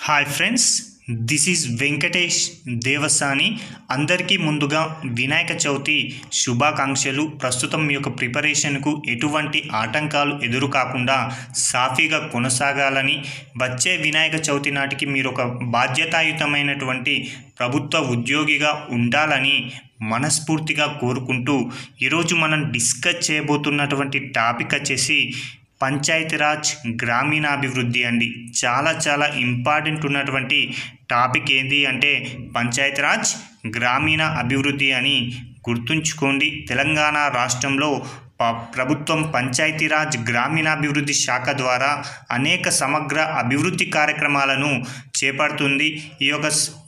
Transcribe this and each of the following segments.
Hi friends, this is Venkatesh Devasani. అందరికీ ముందుగా వినాయక చవితి శుభాకాంక్షలు. ప్రస్తుతం మీ యొక్క ప్రిపరేషన్కు ఎటువంటి ఆటంకాలు ఎదురు కాకుండా సాఫీగా కొనసాగాలని, వచ్చే వినాయక చవితి నాటికి మీరు ఒక బాధ్యతాయుతమైనటువంటి ప్రభుత్వ ఉద్యోగిగా ఉండాలని మనస్ఫూర్తిగా కోరుకుంటూ ఈరోజు మనం డిస్కస్ చేయబోతున్నటువంటి టాపిక్ వచ్చేసి పంచాయతీరాజ్ గ్రామీణాభివృద్ధి అండి. చాలా ఇంపార్టెంట్ ఉన్నటువంటి టాపిక్ ఏంటి అంటే పంచాయతీరాజ్ గ్రామీణ అభివృద్ధి అని గుర్తుంచుకోండి. తెలంగాణ రాష్ట్రంలో ప్రభుత్వం పంచాయతీరాజ్ గ్రామీణాభివృద్ధి శాఖ ద్వారా అనేక సమగ్ర అభివృద్ధి కార్యక్రమాలను చేపడుతుంది. ఈ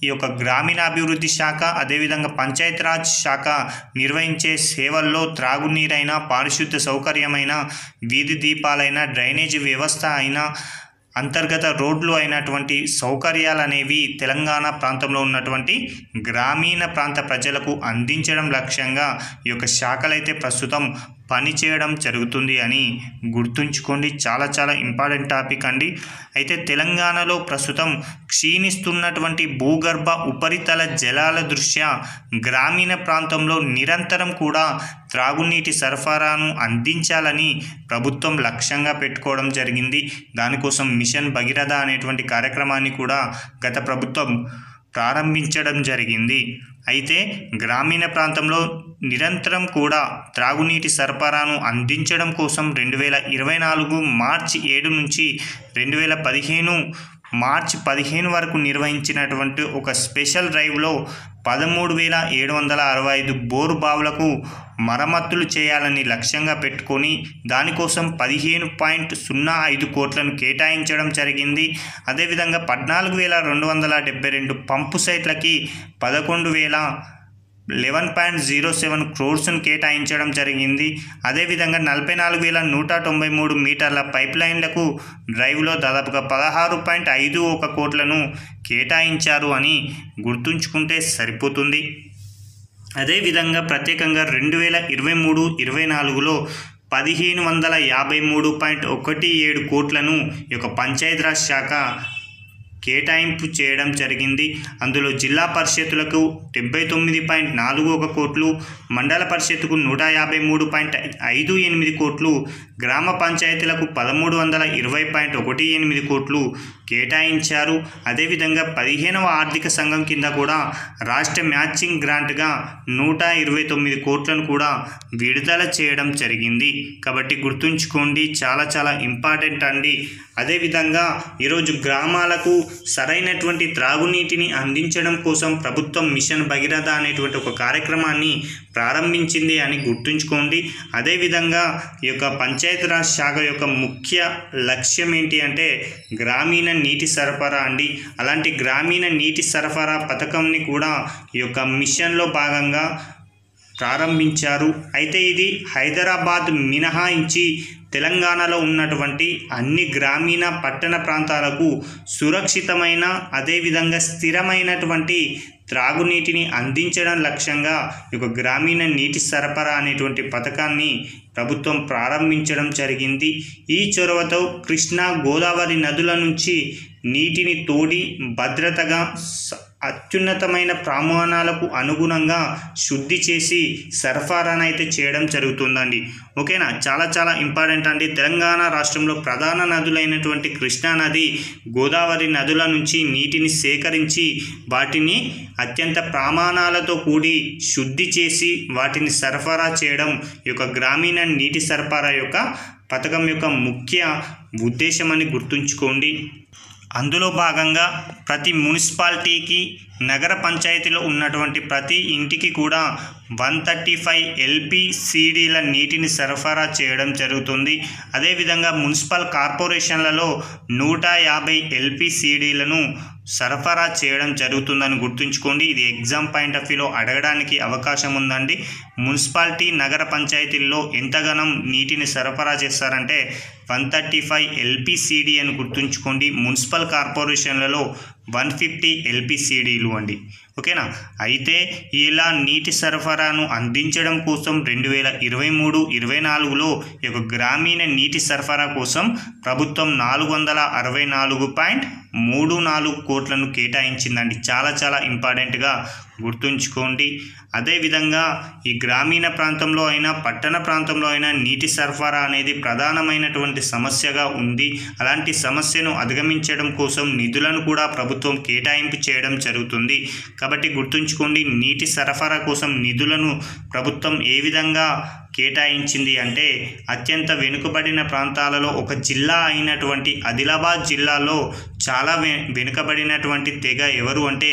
యొక్క గ్రామీణాభివృద్ధి శాఖ, అదేవిధంగా పంచాయతీరాజ్ శాఖ నిర్వహించే సేవల్లో త్రాగునీరైనా, పారిశుద్ధ్య సౌకర్యమైన, వీధి దీపాలైన, డ్రైనేజీ వ్యవస్థ అయినా, అంతర్గత రోడ్లు అయినటువంటి సౌకర్యాలు అనేవి తెలంగాణ ప్రాంతంలో ఉన్నటువంటి గ్రామీణ ప్రాంత ప్రజలకు అందించడం లక్ష్యంగా ఈ యొక్క శాఖలైతే ప్రస్తుతం పనిచేయడం జరుగుతుంది అని గుర్తుంచుకోండి. చాలా ఇంపార్టెంట్ టాపిక్ అండి. అయితే తెలంగాణలో ప్రస్తుతం క్షీణిస్తున్నటువంటి భూగర్భ ఉపరితల జలాల దృష్ట్యా గ్రామీణ ప్రాంతంలో నిరంతరం కూడా త్రాగునీటి సరఫరాను అందించాలని ప్రభుత్వం లక్ష్యంగా పెట్టుకోవడం జరిగింది. దానికోసం మిషన్ భగీరథ అనేటువంటి కార్యక్రమాన్ని కూడా గత ప్రభుత్వం ప్రారంభించడం జరిగింది. అయితే గ్రామీణ ప్రాంతంలో నిరంతరం కూడా త్రాగునీటి సరఫరాను అందించడం కోసం 2024 మార్చి 7 నుంచి 2015 మార్చి 15 వరకు నిర్వహించినటువంటి ఒక స్పెషల్ డ్రైవ్లో 13,765 బోరు బావులకు మరమ్మతులు చేయాలని లక్ష్యంగా పెట్టుకొని దానికోసం 15.05 కోట్లను కేటాయించడం జరిగింది. అదేవిధంగా 14,272 పంపు సైట్లకి 11,007 క్రోర్స్ను కేటాయించడం జరిగింది. అదేవిధంగా 44,193 మీటర్ల పైప్ లైన్లకు డ్రైవ్లో దాదాపుగా 16.51 కోట్లను కేటాయించారు అని గుర్తుంచుకుంటే సరిపోతుంది. అదేవిధంగా ప్రత్యేకంగా 2023-24లో 1,553.17 కోట్లను ఈ యొక్క పంచాయతీరాజ్ శాఖ కేటాయింపు చేయడం జరిగింది. అందులో జిల్లా పరిషత్తులకు 79.41 కోట్లు, మండల పరిషత్తుకు 153.58 కోట్లు, గ్రామ పంచాయతీలకు 1320.18 కోట్లు కేటాయించారు. అదేవిధంగా 15వ ఆర్థిక సంఘం కింద కూడా రాష్ట్ర మ్యాచింగ్ గ్రాంట్గా 129 కోట్లను కూడా విడుదల చేయడం జరిగింది. కాబట్టి గుర్తుంచుకోండి, చాలా ఇంపార్టెంట్ అండి. అదేవిధంగా ఈరోజు గ్రామాలకు సరైనటువంటి త్రాగునీటిని అందించడం కోసం ప్రభుత్వం మిషన్ భగీరథ అనేటువంటి ఒక కార్యక్రమాన్ని ప్రారంభించింది అని గుర్తుంచుకోండి. అదేవిధంగా ఈ యొక్క పంచాయతీరాజ్ శాఖ యొక్క ముఖ్య లక్ష్యం ఏంటి అంటే గ్రామీణ నీటి సరఫరా అండి. అలాంటి గ్రామీణ నీటి సరఫరా పథకంని కూడా ఈ యొక్క మిషన్లో భాగంగా ప్రారంభించారు. అయితే ఇది హైదరాబాద్ మినహాయించి తెలంగాణలో ఉన్నటువంటి అన్ని గ్రామీణ పట్టణ ప్రాంతాలకు సురక్షితమైన, అదేవిధంగా స్థిరమైనటువంటి త్రాగునీటిని అందించడం లక్ష్యంగా ఈ యొక్క గ్రామీణ నీటి సరఫరా అనేటువంటి పథకాన్ని ప్రభుత్వం ప్రారంభించడం జరిగింది. ఈ చొరవతో కృష్ణా, గోదావరి నదుల నుంచి నీటిని తోడి భద్రతగా అత్యున్నతమైన ప్రమాణాలకు అనుగుణంగా శుద్ధి చేసి సరఫరానైతే చేయడం జరుగుతుందండి. ఓకేనా, చాలా ఇంపార్టెంట్ అండి. తెలంగాణ రాష్ట్రంలో ప్రధాన నదులైనటువంటి కృష్ణా నది, గోదావరి నదుల నుంచి నీటిని సేకరించి వాటిని అత్యంత ప్రమాణాలతో కూడి శుద్ధి చేసి వాటిని సరఫరా చేయడం ఈ యొక్క గ్రామీణ నీటి సరఫరా యొక్క పథకం యొక్క ముఖ్య ఉద్దేశం అని గుర్తుంచుకోండి. అందులో భాగంగా ప్రతి మున్సిపాలిటీకి, నగర పంచాయతీలో ఉన్నటువంటి ప్రతి ఇంటికి కూడా 135 LPCDల నీటిని సరఫరా చేయడం జరుగుతుంది. అదేవిధంగా మున్సిపల్ కార్పొరేషన్లలో 150 LPCDలను సరఫరా చేయడం జరుగుతుందని గుర్తుంచుకోండి. ఇది ఎగ్జామ్ పాయింట్ ఆఫ్ వ్యూలో అడగడానికి అవకాశం ఉందండి. మున్సిపాలిటీ నగర పంచాయతీల్లో ఎంతగానం నీటిని సరఫరా చేస్తారంటే 135 LPCD అని గుర్తుంచుకోండి. మున్సిపల్ కార్పొరేషన్లలో 150 LPCDలు అండి. ఓకేనా. అయితే ఇలా నీటి సరఫరాను అందించడం కోసం 2023-24లో ఈ యొక్క గ్రామీణ నీటి సరఫరా కోసం ప్రభుత్వం 464.34 కోట్లను కేటాయించిందండి. చాలా ఇంపార్టెంట్గా గుర్తుంచుకోండి. అదేవిధంగా ఈ గ్రామీణ ప్రాంతంలో అయినా పట్టణ ప్రాంతంలో అయినా నీటి సరఫరా అనేది ప్రధానమైనటువంటి సమస్యగా ఉంది. అలాంటి సమస్యను అధిగమించడం కోసం నిధులను కూడా ప్రభుత్వం కేటాయింపు చేయడం జరుగుతుంది. కాబట్టి గుర్తుంచుకోండి, నీటి సరఫరా కోసం నిధులను ప్రభుత్వం ఏ విధంగా కేటాయించింది అంటే అత్యంత వెనుకబడిన ప్రాంతాలలో ఒక జిల్లా అయినటువంటి ఆదిలాబాద్ జిల్లాలో చాలా వెనుకబడినటువంటి తెగ ఎవరు అంటే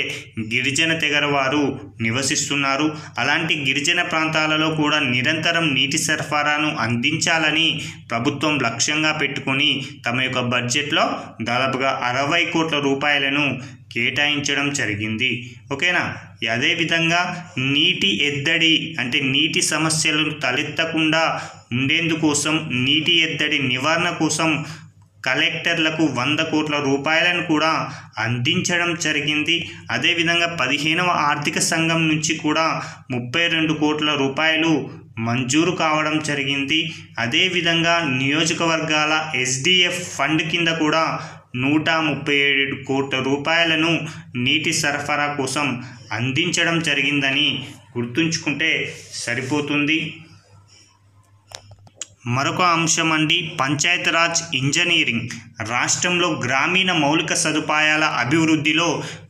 గిరిజన తెగల వారు నివసిస్తున్నారు. అలాంటి గిరిజన ప్రాంతాలలో కూడా నిరంతరం నీటి సరఫరాను అందించాలని ప్రభుత్వం లక్ష్యంగా పెట్టుకొని తమ యొక్క బడ్జెట్లో దాదాపుగా 60 కోట్ల రూపాయలను కేటాయించడం జరిగింది. ఓకేనా. అదేవిధంగా నీటి ఎద్దడి అంటే నీటి సమస్యలు తలెత్తకుండా ఉండేందుకోసం నీటి ఎద్దడి నివారణ కోసం కలెక్టర్లకు 100 కోట్ల రూపాయలను కూడా అందించడం జరిగింది. అదేవిధంగా 15వ ఆర్థిక సంఘం నుంచి కూడా 32 కోట్ల రూపాయలు మంజూరు కావడం జరిగింది. అదేవిధంగా నియోజకవర్గాల SDF ఫండ్ కింద కూడా 137 కోట్ల రూపాయలను నీటి సరఫరా కోసం అందించడం జరిగిందని గుర్తుంచుకుంటే సరిపోతుంది. మరొక అంశం అండి, పంచాయతీరాజ్ ఇంజనీరింగ్. రాష్ట్రంలో గ్రామీణ మౌలిక సదుపాయాల అభివృద్ధిలో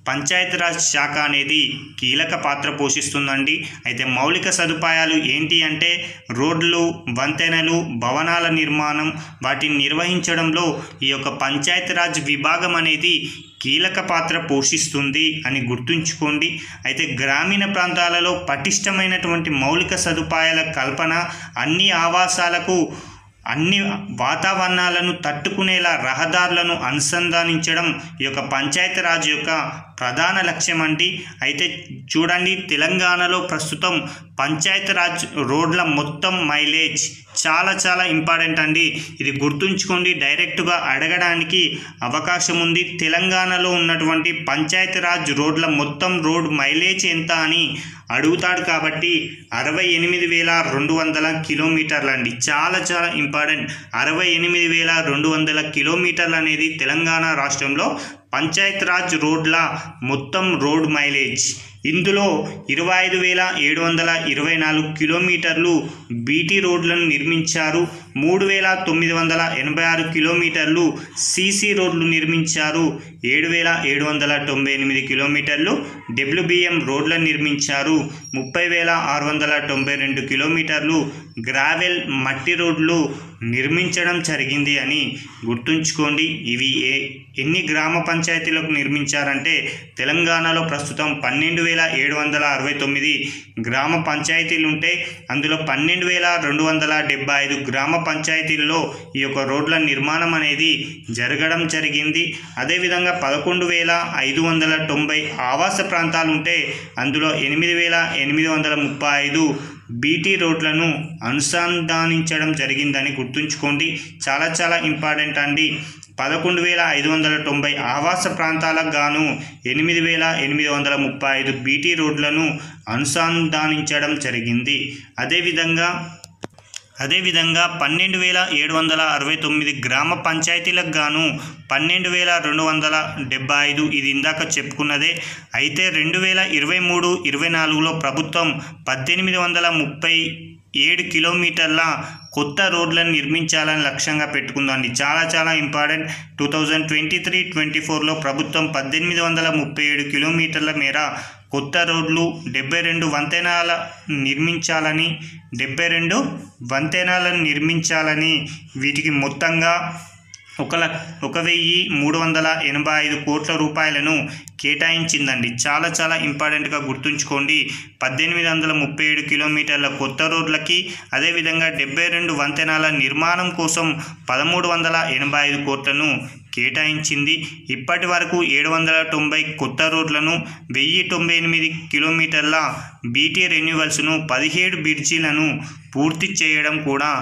పంచాయతీరాజ్ శాఖ అనేది కీలక పాత్ర పోషిస్తుందండి. అయితే మౌలిక సదుపాయాలు ఏంటి అంటే రోడ్లు, వంతెనలు, భవనాల నిర్మాణం, వాటిని నిర్వహించడంలో ఈ యొక్క పంచాయతీరాజ్ విభాగం అనేది కీలక పాత్ర పోషిస్తుంది అని గుర్తుంచుకోండి. అయితే గ్రామీణ ప్రాంతాలలో పటిష్టమైనటువంటి మౌలిక సదుపాయాల కల్పన, అన్ని ఆవాసాలకు అన్ని వాతావరణాలను తట్టుకునేలా రహదారులను అనుసంధానించడం ఈ యొక్క పంచాయతీరాజ్ యొక్క ప్రధాన లక్ష్యం అండి. అయితే చూడండి, తెలంగాణలో ప్రస్తుతం పంచాయతీరాజ్ రోడ్ల మొత్తం మైలేజ్ చాలా ఇంపార్టెంట్ అండి. ఇది గుర్తుంచుకోండి, డైరెక్ట్గా అడగడానికి అవకాశం ఉంది. తెలంగాణలో ఉన్నటువంటి పంచాయతీరాజ్ రోడ్ల మొత్తం రోడ్ మైలేజ్ ఎంత అని అడుగుతాడు. కాబట్టి 68,200 కిలోమీటర్లు అండి. చాలా ఇంపార్టెంట్. 68,200 కిలోమీటర్లు అనేది తెలంగాణ రాష్ట్రంలో పంచాయతీరాజ్ రోడ్ల మొత్తం రోడ్ మైలేజ్. ఇందులో 25,724 కిలోమీటర్లు బీటీ రోడ్లను నిర్మించారు. 3,986 కిలోమీటర్లు సీసీ రోడ్లు నిర్మించారు. 7,798 కిలోమీటర్లు WBM రోడ్లను నిర్మించారు. 30,692 కిలోమీటర్లు గ్రావెల్ మట్టి రోడ్లు నిర్మించడం జరిగింది అని గుర్తుంచుకోండి. ఇవి ఎన్ని గ్రామ పంచాయతీలకు నిర్మించారంటే తెలంగాణలో ప్రస్తుతం 12,769 గ్రామ పంచాయతీలు ఉంటే అందులో 12,275 గ్రామ పంచాయతీల్లో ఈ యొక్క రోడ్ల నిర్మాణం అనేది జరగడం జరిగింది. అదేవిధంగా 11,590 ఆవాస ప్రాంతాలు ఉంటే అందులో 8,835 బీటీ రోడ్లను అనుసంధానించడం జరిగిందని గుర్తుంచుకోండి. చాలా ఇంపార్టెంట్ అండి. 11,590 ఆవాస ప్రాంతాలకు గాను 8,835 బీటీ రోడ్లను అనుసంధానించడం జరిగింది. అదేవిధంగా 12,769 గ్రామ పంచాయతీలకు గాను 12,275 ఇది ఇందాక చెప్పుకున్నదే. అయితే 2023-24లో ప్రభుత్వం 1,837 కిలోమీటర్ల కొత్త రోడ్లను నిర్మించాలని లక్ష్యంగా పెట్టుకుందండి. చాలా ఇంపార్టెంట్. 2023-24లో ప్రభుత్వం 1,837 కిలోమీటర్ల మేర కొత్త రోడ్లు, 72 వంతెనలను నిర్మించాలని వీటికి మొత్తంగా 1,385 కోట్ల రూపాయలను కేటాయించిందండి. చాలా ఇంపార్టెంట్గా గుర్తుంచుకోండి. 1,837 కిలోమీటర్ల కొత్త రోడ్లకి, అదేవిధంగా 72 వంతెనల నిర్మాణం కోసం 1,385 కోట్లను కేటాయించింది. ఇప్పటి వరకు 790 కొత్త రోడ్లను, 1098 కిలోమీటర్ల బీటీ రెన్యువల్స్ను, 17 బ్రిడ్జిలను పూర్తి చేయడం కూడా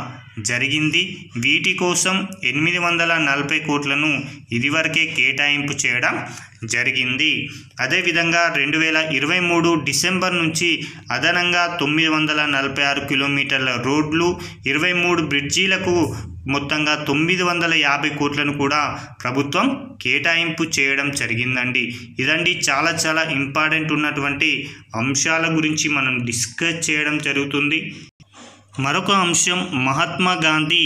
జరిగింది. వీటి కోసం 840 కోట్లను ఇదివరకే కేటాయింపు చేయడం జరిగింది. అదేవిధంగా 2023 డిసెంబర్ నుంచి అదనంగా 946 కిలోమీటర్ల రోడ్లు, 23 బ్రిడ్జీలకు మొత్తంగా 950 కోట్లను కూడా ప్రభుత్వం కేటాయింపు చేయడం జరిగిందండి. ఇదండి చాలా ఇంపార్టెంట్ ఉన్నటువంటి అంశాల గురించి మనం డిస్కస్ చేయడం జరుగుతుంది. మరొక అంశం మహాత్మా గాంధీ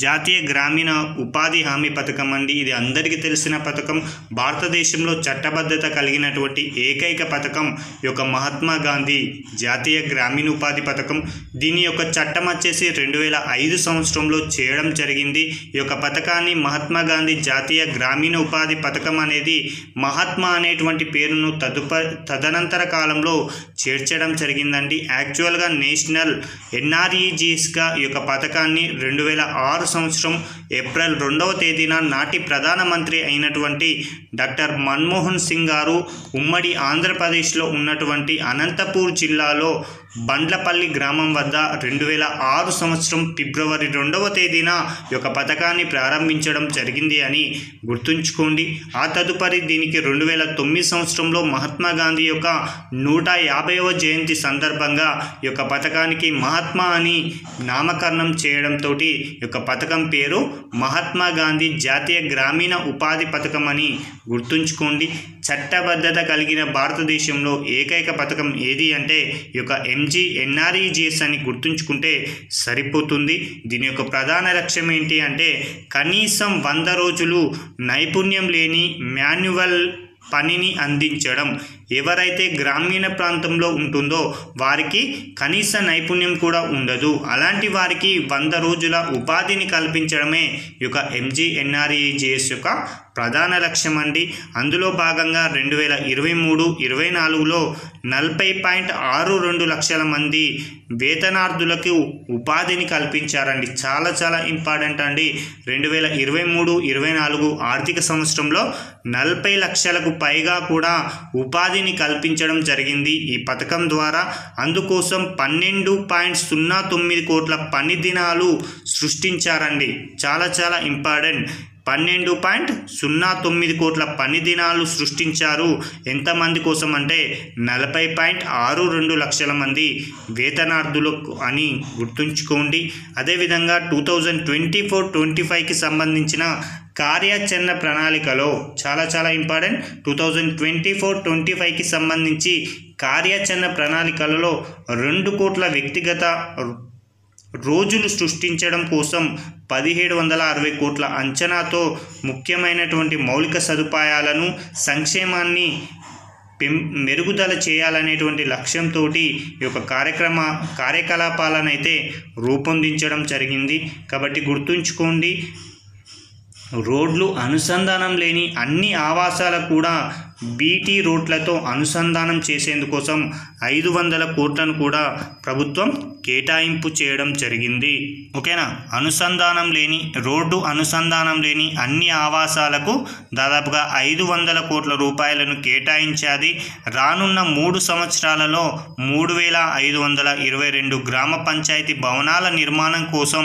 జాతీయ గ్రామీణ ఉపాధి హామీ పథకం అండి. ఇది అందరికీ తెలిసిన పథకం. భారతదేశంలో చట్టబద్ధత కలిగినటువంటి ఏకైక పథకం ఈ యొక్క మహాత్మా గాంధీ జాతీయ గ్రామీణ ఉపాధి పథకం. దీని యొక్క చట్టం వచ్చేసి 2005 సంవత్సరంలో చేయడం జరిగింది. ఈ యొక్క పథకాన్ని మహాత్మా గాంధీ జాతీయ గ్రామీణ ఉపాధి పథకం అనేది మహాత్మా అనేటువంటి పేరును తదనంతర కాలంలో చేర్చడం జరిగిందండి. యాక్చువల్గా నేషనల్ ఎన్ఆర్ఈజీఎస్గా ఈ యొక్క పథకాన్ని 2006 సంవత్సరం ఏప్రిల్ 2వ తేదీన నాటి ప్రధానమంత్రి అయినటువంటి డాక్టర్ మన్మోహన్ సింగ్ గారు ఉమ్మడి ఆంధ్రప్రదేశ్లో ఉన్నటువంటి అనంతపూర్ జిల్లాలో బండ్లపల్లి గ్రామం వద్ద 2006 సంవత్సరం ఫిబ్రవరి 2వ తేదీన ఈ యొక్క పథకాన్ని ప్రారంభించడం జరిగింది అని గుర్తుంచుకోండి. ఆ తదుపరి దీనికి 2009 సంవత్సరంలో మహాత్మా గాంధీ యొక్క 150వ జయంతి సందర్భంగా ఈ యొక్క పథకానికి మహాత్మా అని నామకరణం చేయడంతో ఈ యొక్క పథకం పేరు మహాత్మా గాంధీ జాతీయ గ్రామీణ ఉపాధి పథకం అని గుర్తుంచుకోండి. చట్టబద్ధత కలిగిన భారతదేశంలో ఏకైక పథకం ఏది అంటే ఈ యొక్క ఎంజీఎన్ఆర్ఈజీఎస్ అని గుర్తుంచుకుంటే సరిపోతుంది. దీని యొక్క ప్రధాన లక్ష్యం ఏంటి అంటే కనీసం 100 రోజులు నైపుణ్యం లేని మాన్యువల్ పనిని అందించడం. ఎవరైతే గ్రామీణ ప్రాంతంలో ఉంటుందో వారికి కనీస నైపుణ్యం కూడా ఉండదు. అలాంటి వారికి 100 రోజుల ఉపాధిని కల్పించడమే ఈ యొక్క ఎంజీఎన్ఆర్ఈజీఎస్ యొక్క ప్రధాన లక్ష్యం అండి. అందులో భాగంగా 2023-24లో 40.62 లక్షల మంది వేతనార్థులకు ఉపాధిని కల్పించారండి. చాలా ఇంపార్టెంట్ అండి. 2023-24 ఆర్థిక సంవత్సరంలో 40 లక్షలకు పైగా కూడా ఉపాధిని కల్పించడం జరిగింది ఈ పథకం ద్వారా. అందుకోసం 12.09 కోట్ల పని దినాలు సృష్టించారండి. చాలా ఇంపార్టెంట్. 12.09 కోట్ల పని దినాలు సృష్టించారు. ఎంతమంది కోసం అంటే 40.62 లక్షల మంది వేతనార్థులకు అని గుర్తుంచుకోండి. అదేవిధంగా 2024-25కి సంబంధించిన కార్యాచరణ ప్రణాళికలో చాలా ఇంపార్టెంట్. 2024-25కి సంబంధించి కార్యాచరణ ప్రణాళికలలో 2 కోట్ల వ్యక్తిగత రోజులు సృష్టించడం కోసం 1760 కోట్ల అంచనాతో ముఖ్యమైనటువంటి మౌలిక సదుపాయాలను, సంక్షేమాన్ని మెరుగుదల చేయాలనేటువంటి లక్ష్యంతో ఈ యొక్క కార్యకలాపాలను అయితే రూపొందించడం జరిగింది. కాబట్టి గుర్తుంచుకోండి, రోడ్లు అనుసంధానం లేని అన్ని ఆవాసాలకు కూడా బీటీ రోడ్లతో అనుసంధానం చేసేందుకోసం 500 కోట్లను కూడా ప్రభుత్వం కేటాయింపు చేయడం జరిగింది. ఓకేనా? రోడ్డు అనుసంధానం లేని అన్ని ఆవాసాలకు దాదాపుగా 500 కోట్ల రూపాయలను కేటాయించాది. రానున్న 3 సంవత్సరాలలో 3522 గ్రామ పంచాయతీ భవనాల నిర్మాణం కోసం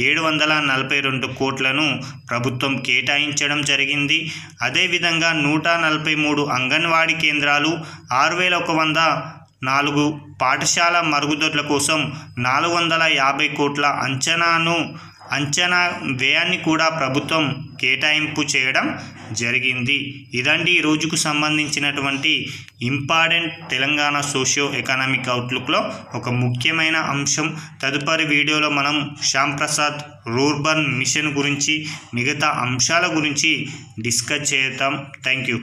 742 కోట్లను ప్రభుత్వం కేటాయించడం జరిగింది. అదేవిధంగా 143 అంగన్వాడీ కేంద్రాలు, 6104 పాఠశాల మరుగుదొడ్ల కోసం 450 కోట్ల అంచనా వ్యయాన్ని కూడా ప్రభుత్వం కేటాయింపు చేయడం జరిగింది. ఇదండి ఈ రోజుకు సంబంధించినటువంటి ఇంపార్టెంట్ తెలంగాణ సోషియో ఎకనామిక్ అవుట్లుక్లో ఒక ముఖ్యమైన అంశం. తదుపరి వీడియోలో మనం శ్యామ్ ప్రసాద్ రూర్బన్ మిషన్ గురించి, మిగతా అంశాల గురించి డిస్కస్ చేద్దాం. Thank you.